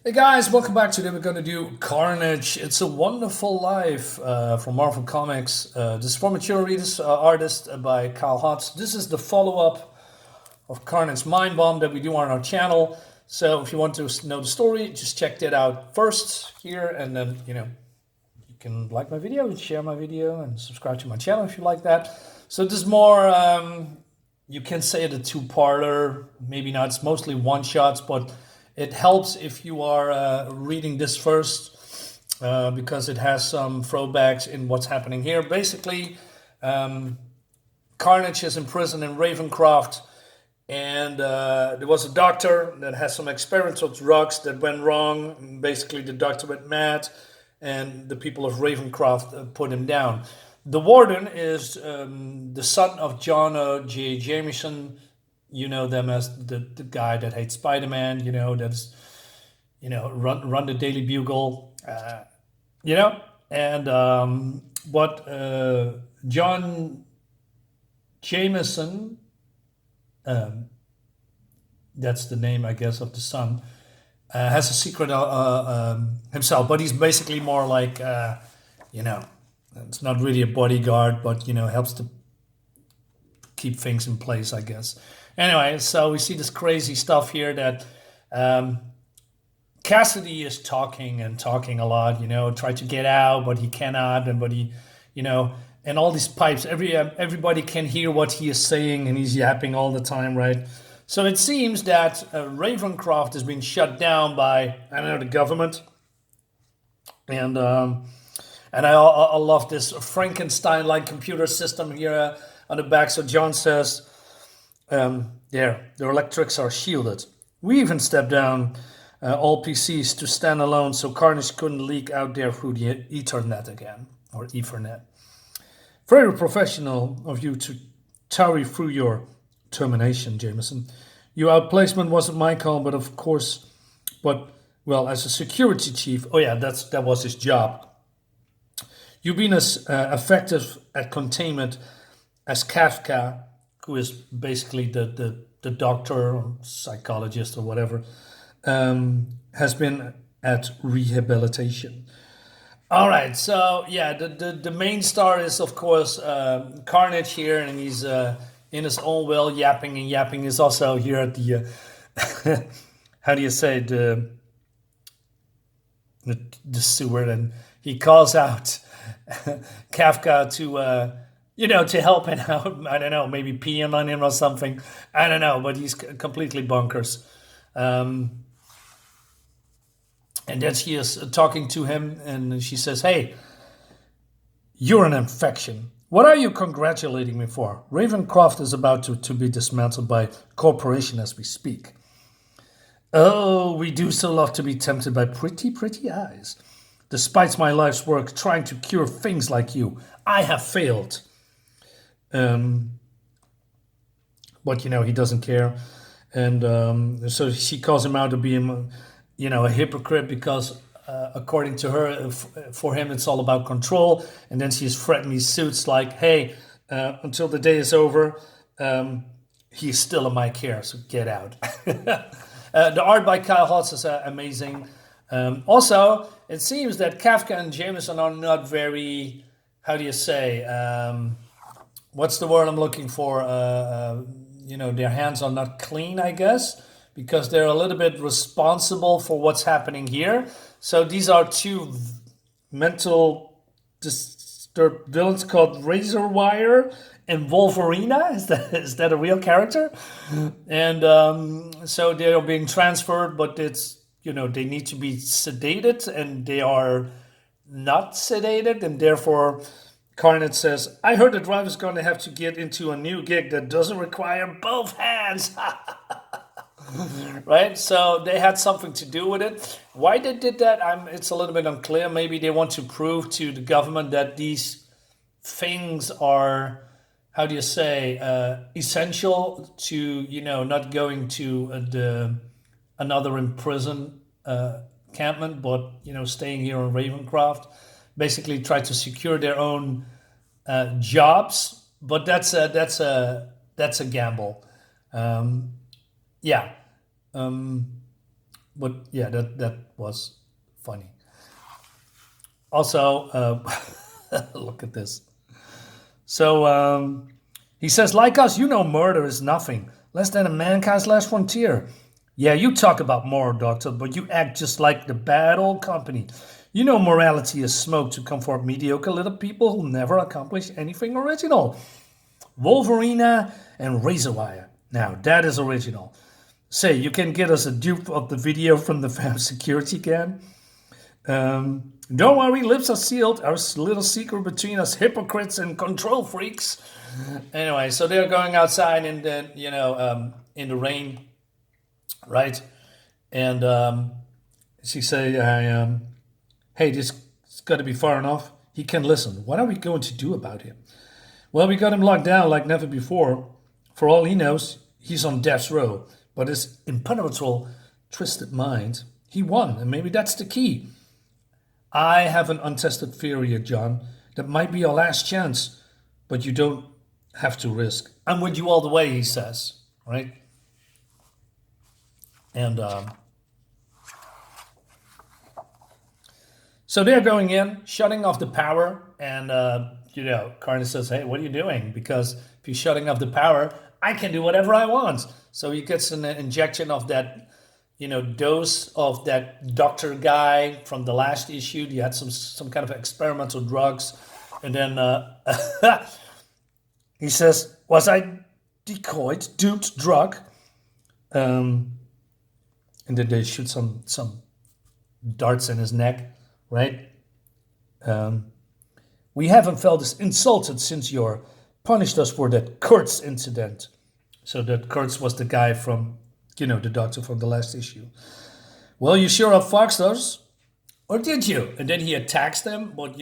Hey guys, welcome back. Today we're going to do Carnage. It's a Wonderful Life from Marvel Comics. This is for mature readers, artist by Kyle Hotz. This is the follow-up of Carnage Mind Bomb that we do on our channel. So if you want to know the story, just check that out first here, and then you can like my video, and share my video, and subscribe to my channel if you like that. So this is more, you can say it a two-parter, maybe not. It's mostly one-shots, but it helps if you are reading this first because it has some throwbacks in what's happening here. Basically, Carnage is in prison in Ravencroft, and there was a doctor that has some experimental drugs that went wrong. Basically, the doctor went mad, and the people of Ravencroft put him down. The warden is the son of John J. Jameson. You know them as the guy that hates Spider-Man, that's, run the Daily Bugle, and what John Jameson, that's the name, I guess, of the son, has a secret himself, but he's basically more like, it's not really a bodyguard, but, helps to keep things in place, I guess. Anyway, so we see this crazy stuff here that Cassidy is talking a lot, try to get out, but he cannot, and and all these pipes, everybody can hear what he is saying, and he's yapping all the time, right? So it seems that Ravencroft has been shut down by, the government, and I love this Frankenstein-like computer system here on the back. So John says, their electrics are shielded. We even stepped down all PCs to stand alone so Carnage couldn't leak out there through the Ethernet again, or Ethernet. Very professional of you to tarry through your termination, Jameson. Your outplacement wasn't my call, but of course, as a security chief, that was his job. You've been as effective at containment as Kafka, who is basically the doctor or psychologist or whatever, has been at rehabilitation. All right, so the main star is, of course, Carnage here, and he's in his own will, yapping, and yapping is also here at the, how do you say, the sewer, and he calls out Kafka to help him out. I don't know, maybe peeing on him or something. I don't know, but he's completely bonkers. And then she is talking to him, and she says, "Hey, you're an infection. What are you congratulating me for? Ravencroft is about to be dismantled by corporation as we speak. Oh, we do so love to be tempted by pretty, pretty eyes. Despite my life's work trying to cure things like you, I have failed." But he doesn't care, and so she calls him out to be a hypocrite because according to her, for him it's all about control. And then she's threatening these suits like, "Hey, until the day is over, he's still in my care, so get out." The art by Kyle Hotz is amazing. Also, it seems that Kafka and Jameson are not very, how do you say, what's the word I'm looking for? Their hands are not clean, I guess, because they're a little bit responsible for what's happening here. So these are two mental disturbed villains called Razor Wire and Wolverina. Is that a real character? And so they are being transferred, but it's, they need to be sedated, and they are not sedated, and therefore Carnage says, "I heard the driver's going to have to get into a new gig that doesn't require both hands." Right? So they had something to do with it. Why they did that, it's a little bit unclear. Maybe they want to prove to the government that these things are, how do you say, essential to, not going to another imprison encampment, but, staying here in Ravencroft. Basically try to secure their own jobs, but that's a gamble. But yeah, that was funny. Also, look at this. So he says, like us, you know, murder is nothing less than a mankind's last frontier. Yeah, you talk about moral, doctor, but you act just like the bad old company. You know, morality is smoke to comfort mediocre little people who never accomplish anything original. Wolverina and Razorwire. Now, that is original. Say, you can get us a dupe of the video from the fam security cam. Don't worry, lips are sealed. Our little secret between us hypocrites and control freaks. Anyway, so they're going outside and then, in the rain, right? And she say, hey, this has got to be far enough. He can listen. What are we going to do about him? Well, we got him locked down like never before. For all he knows, he's on death's row. But his impenetrable, twisted mind, he won, and maybe that's the key. I have an untested theory, John. That might be our last chance, but you don't have to risk. I'm with you all the way, he says, right? And so they're going in, shutting off the power, and Carnage says, "Hey, what are you doing? Because if you're shutting off the power, I can do whatever I want." So he gets an injection of that, dose of that doctor guy from the last issue. He had some kind of experimental drugs, and then he says, "Was I decoyed, duped, drug?" And then they shoot some darts in his neck, right? We haven't felt as insulted since you punished us for that Kurtz incident. So that Kurtz was the guy from, the doctor from the last issue. Well, you sure outfoxed us, or did you? And then he attacks them, but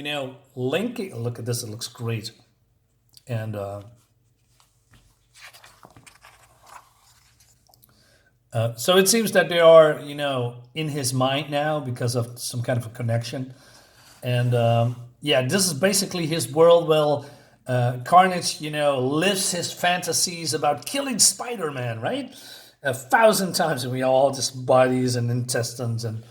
linking. Look at this; it looks great. And so it seems that they are, in his mind now because of some kind of a connection. And this is basically his world. Well, Carnage, lives his fantasies about killing Spider-Man, right? 1,000 times, and we all just bodies and intestines, and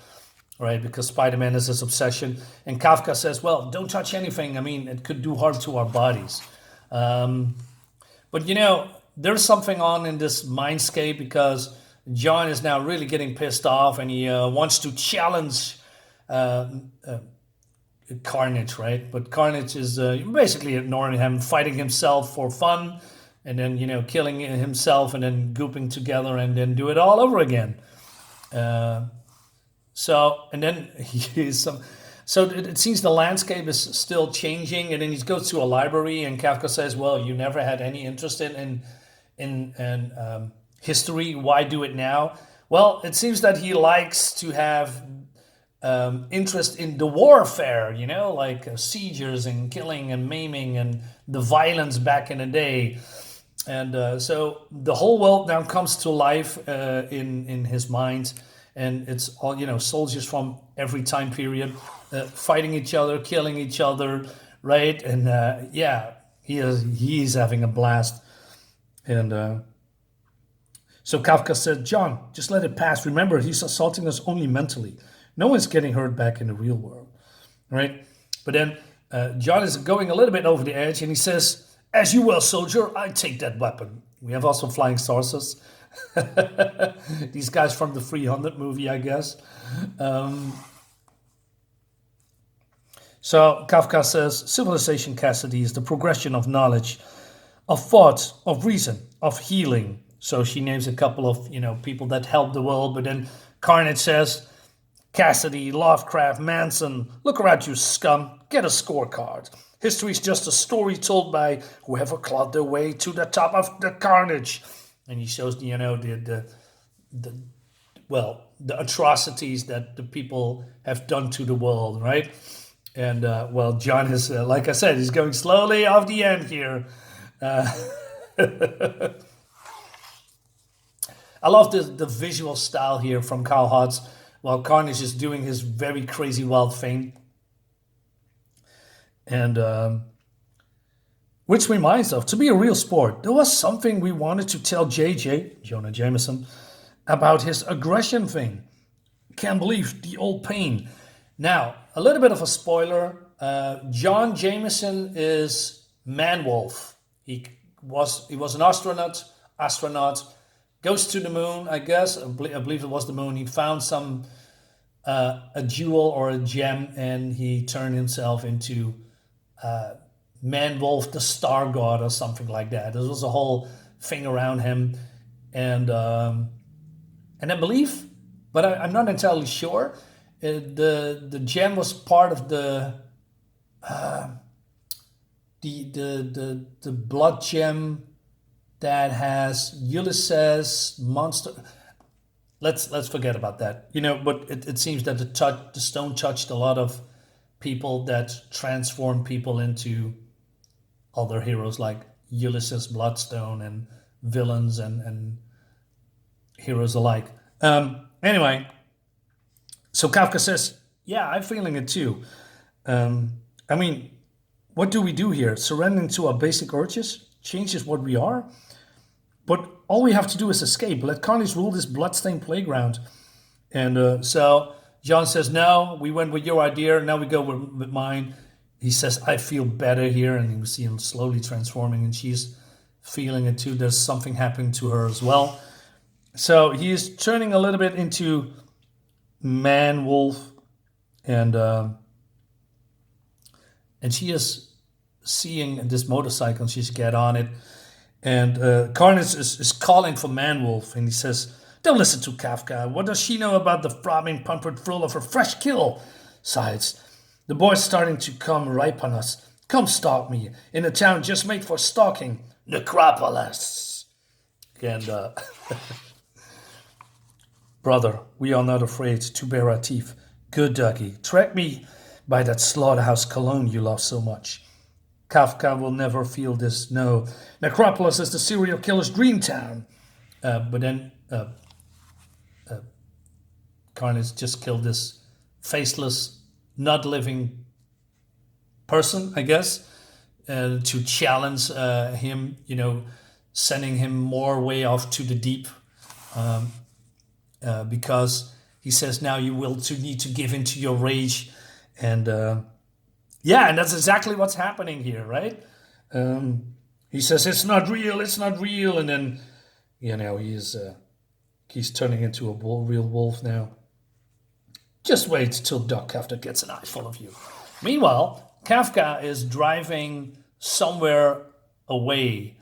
right, because Spider-Man is his obsession. And Kafka says, well, don't touch anything. I mean, it could do harm to our bodies. But there's something on in this mindscape because John is now really getting pissed off, and he wants to challenge Carnage, right? But Carnage is basically ignoring him, fighting himself for fun, and then killing himself, and then grouping together, and then do it all over again. So it seems the landscape is still changing, and then he goes to a library, and Kafka says, "Well, you never had any interest in history. Why do it now?" Well, it seems that he likes to have interest in the warfare, like seizures and killing and maiming and the violence back in the day. And so the whole world now comes to life in his mind, and it's all soldiers from every time period fighting each other, killing each other, right? And he's having a blast. And so Kafka said, "John, just let it pass. Remember, he's assaulting us only mentally. No one's getting hurt back in the real world," right? But then John is going a little bit over the edge, and he says, "As you will, soldier, I take that weapon." We have also flying saucers. These guys from the 300 movie, I guess. So Kafka says, civilization, Cassidy, is the progression of knowledge, of thought, of reason, of healing. So she names a couple of, people that help the world. But then Carnage says, "Cassidy, Lovecraft, Manson, look around you, scum. Get a scorecard. History's just a story told by whoever clawed their way to the top of the carnage." And he shows, the atrocities that the people have done to the world, right? And, John is, like I said, he's going slowly off the end here. I love the visual style here from Carl Hotz while Carnage is doing his very crazy wild thing. And which reminds us, to be a real sport, there was something we wanted to tell JJ, Jonah Jameson, about his aggression thing. Can't believe the old pain. Now, a little bit of a spoiler. John Jameson is Man-Wolf. He was an astronaut, goes to the moon, I guess. I believe it was the moon. He found a jewel or a gem, and he turned himself into Man-Wolf, the Star God, or something like that. There was a whole thing around him, and I believe, but I'm not entirely sure. The gem was part of the blood gem that has Ulysses monster. Let's forget about that. But it seems that the stone touched a lot of people that transformed people into other heroes like Ulysses Bloodstone and villains and heroes alike. Anyway, so Kafka says, "Yeah, I'm feeling it too. I mean, what do we do here? Surrendering to our basic urges changes what we are? But all we have to do is escape. Let Carnage rule this bloodstained playground." And so John says, "No, we went with your idea. Now we go with mine." He says, "I feel better here." And you see him slowly transforming, and she's feeling it too. There's something happening to her as well. So he is turning a little bit into Man-Wolf, and she is seeing this motorcycle, and she's get on it. And Carnage is calling for Man-Wolf, and he says, "Don't listen to Kafka. What does she know about the throbbing, pampered thrill of her fresh kill? Besides, the boy's starting to come ripe on us. Come stalk me in a town just made for stalking, Necropolis." And "Brother, we are not afraid to bare our teeth. Good doggy, track me by that slaughterhouse cologne you love so much. Kafka will never feel this, no. Necropolis is the serial killer's dream town." But then Carnage just killed this faceless, not living person, I guess, to challenge him, sending him more way off to the deep. Because he says now you will need to give into your rage. And and that's exactly what's happening here, right? He says, it's not real. And then, he's turning into a real wolf now. Just wait till Doc Kafka gets an eyeful of you. Meanwhile, Kafka is driving somewhere away.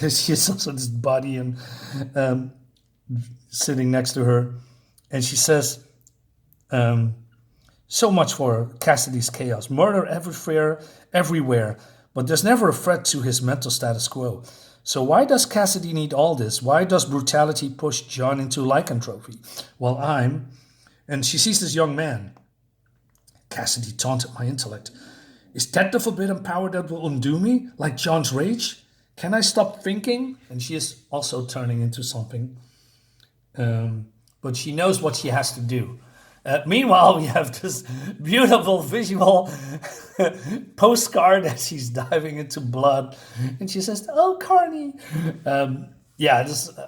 She saw this body and sitting next to her. And she says, "So much for Cassidy's chaos. Murder everywhere. But there's never a threat to his mental status quo. So why does Cassidy need all this? Why does brutality push John into lycanthropy? Well, And she sees this young man. Cassidy taunted my intellect. Is that the forbidden power that will undo me, like John's rage? Can I stop thinking?" And she is also turning into something. But she knows what she has to do. Meanwhile, we have this beautiful visual postcard as she's diving into blood. And she says, "Oh, Carney."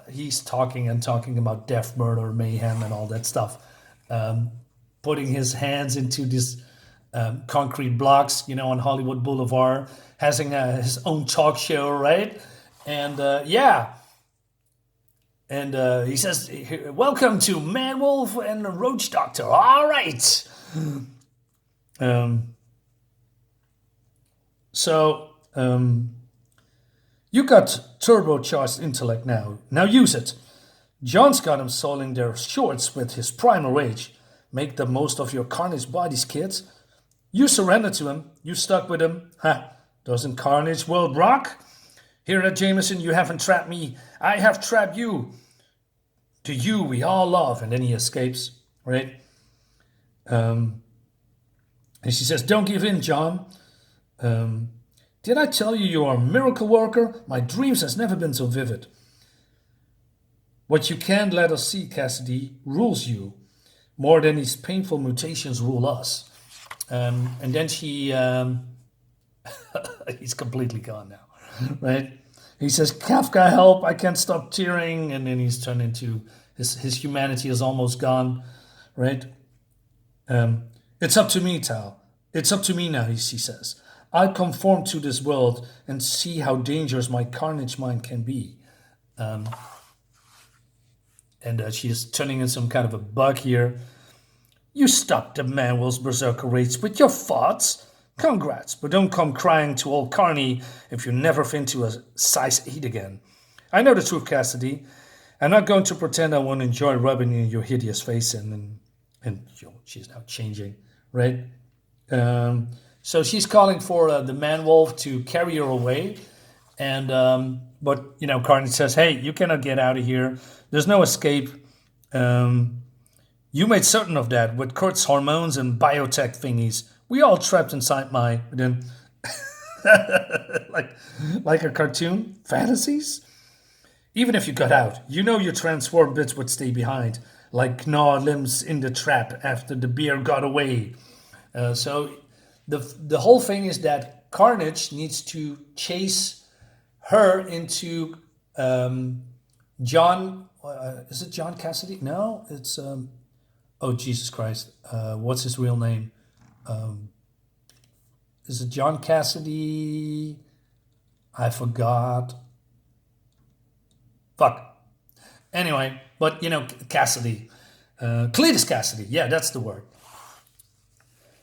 He's talking about death, murder, mayhem, and all that stuff. Putting his hands into these concrete blocks, on Hollywood Boulevard, having his own talk show, right? And he says, "Welcome to Man-Wolf and the Roach Doctor. All right." You got turbocharged intellect now. Now use it. John's got him soiling their shorts with his primal rage. Make the most of your Carnage bodies, kids. You surrender to him. You stuck with him. Doesn't Carnage world rock? Here at Jameson, you haven't trapped me. I have trapped you. To you, we all love." And then he escapes, right? And she says, "Don't give in, John. Did I tell you are a miracle worker? My dreams has never been so vivid. What you can't let us see, Cassidy, rules you more than these painful mutations rule us." And then she, he's completely gone now, right? He says, "Kafka, help, I can't stop tearing." And then he's turned into, his humanity is almost gone, right? It's up to me, Tal. It's up to me now, she says. I conform to this world and see how dangerous my carnage mind can be. And she is turning in some kind of a bug here. You stopped the Manuel's berserker rage with your thoughts. Congrats, but don't come crying to old Carney if you never fit to a size 8 again. I know the truth, Cassidy. I'm not going to pretend I won't enjoy rubbing in your hideous face and she's now changing, right? So she's calling for the man-wolf to carry her away. And but Carnage says, hey, you cannot get out of here. There's no escape. You made certain of that with Kurt's hormones and biotech thingies. We all trapped inside my like a cartoon fantasies. Even if you got out, your transformed bits would stay behind, like gnaw limbs in the trap after the bear got away. So the whole thing is that Carnage needs to chase her into John. Is it John Cassidy? No, it's oh Jesus Christ! What's his real name? Is it John Cassidy? I forgot. Fuck. Anyway, but Cassidy, Cletus Cassidy. Yeah, that's the word.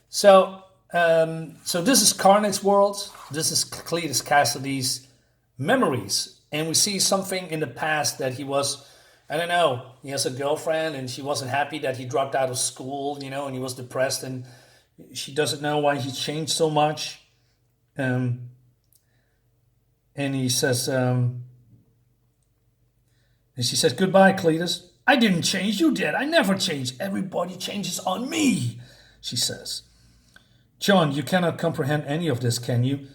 So this is Carnage world. This is Cletus Cassidy's memories, and we see something in the past that he was. I don't know. He has a girlfriend, and she wasn't happy that he dropped out of school. And he was depressed, and she doesn't know why he changed so much. And he says. And she says, goodbye, Cletus. I didn't change, you did. I never changed. Everybody changes on me, she says. John, you cannot comprehend any of this, can you?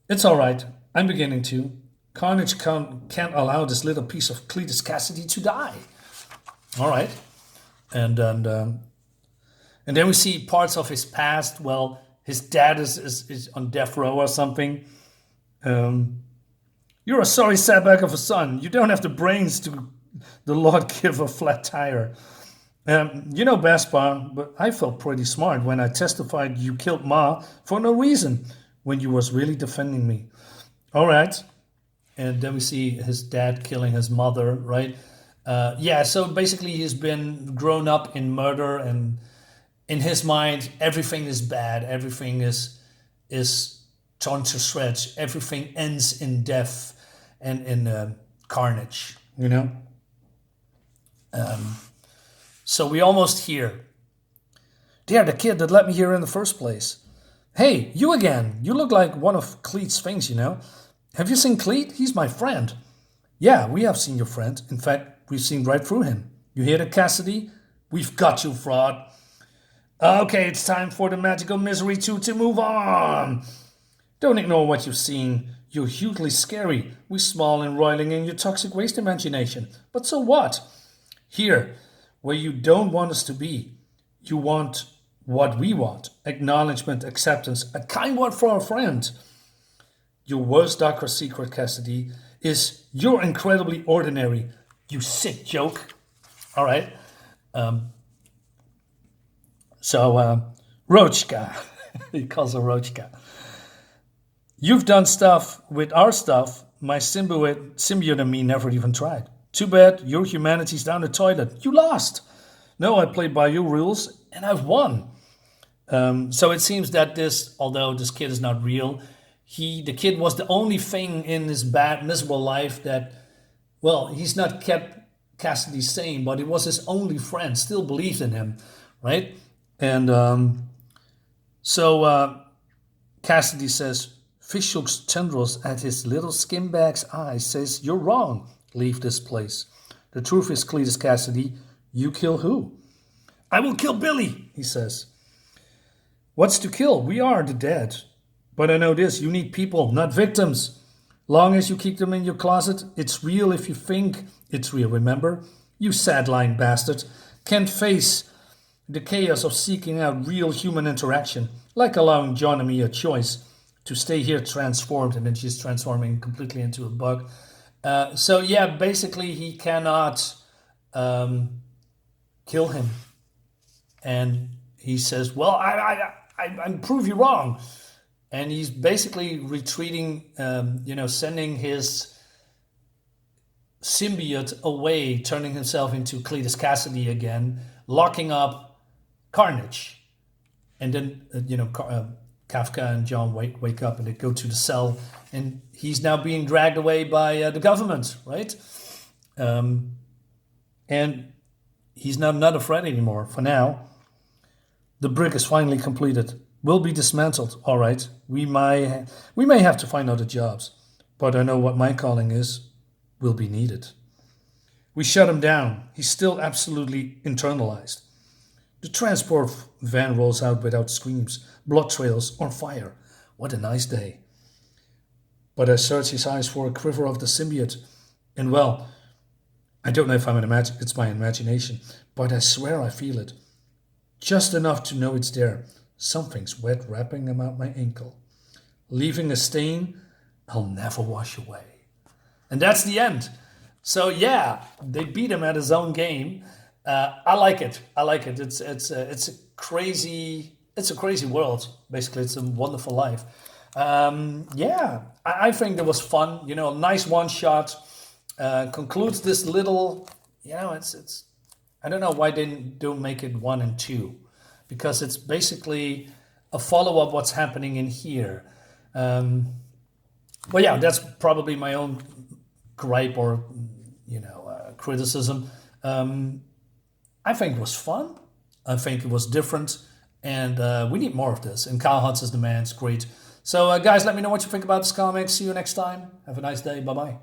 It's all right. I'm beginning to. Carnage can't allow this little piece of Cletus Cassidy to die. All right. And then we see parts of his past. Well, his dad is on death row or something. You're a sorry sackbag of a son. You don't have the brains to the Lord give a flat tire. Baspar, but I felt pretty smart when I testified you killed Ma for no reason when you was really defending me. All right. And then we see his dad killing his mother, right? So basically he's been grown up in murder, and in his mind, everything is bad. Everything is torn to shreds. Everything ends in death and in carnage, So we almost hear, they're the kid that let me here in the first place. Hey, you again. You look like one of Cleet's things, Have you seen Cleet? He's my friend. Yeah, we have seen your friend. In fact, we've seen right through him. You hear that, Cassidy? We've got you, fraud. Okay, it's time for the magical misery to move on. Don't ignore what you've seen. You're hugely scary. We're small and roiling in your toxic waste imagination. But so what? Here, where you don't want us to be, you want what we want. Acknowledgement, acceptance, a kind word for a friend. Your worst darkest secret, Cassidy, is you're incredibly ordinary. You sick joke. All right. Roachka. He calls her Roachka. You've done stuff with our stuff my symbiote and me never even tried. Too bad your humanity's down the toilet. You lost. No, I played by your rules and I've won. So it seems that although this kid is not real, the kid was the only thing in this bad, miserable life that, he's not kept Cassidy sane, but it was his only friend, still believed in him, right? And so Cassidy says, Fish looks tendrils at his little skinbag's eyes, says, you're wrong. Leave this place. The truth is, Cletus Cassidy, you kill who? I will kill Billy, he says. What's to kill? We are the dead. But I know this, you need people, not victims. Long as you keep them in your closet, it's real if you think it's real, remember? You sad-lying bastard can't face the chaos of seeking out real human interaction, like allowing John and me a choice to stay here transformed, and then she's transforming completely into a bug. Basically he cannot kill him. and he says, "Well, I prove you wrong," and he's basically retreating, sending his symbiote away, turning himself into Cletus Cassidy again, locking up Carnage. And then, Kafka and John wake up and they go to the cell, and he's now being dragged away by the government, right? And he's not a threat anymore for now. The brick is finally completed. Will be dismantled. All right. We may have to find other jobs, but I know what my calling is. Will be needed. We shut him down. He's still absolutely internalized. The transport van rolls out without screams, blood trails, or fire. What a nice day. But I search his eyes for a quiver of the symbiote, and well, I don't know if it's my imagination, but I swear I feel it. Just enough to know it's there. Something's wet wrapping about my ankle, leaving a stain I'll never wash away. And that's the end. So yeah, they beat him at his own game. I like it. It's a crazy world. Basically, it's a wonderful life. I think that was fun. Nice one shot. Concludes this little. It's. I don't know why they don't make it 1 and 2, because it's basically a follow up what's happening in here. But yeah, that's probably my own gripe or criticism. I think it was fun. I think it was different, and we need more of this. And Kyle Hutz is the man. It's great. So guys, let me know what you think about this comic. See you next time. Have a nice day. Bye bye.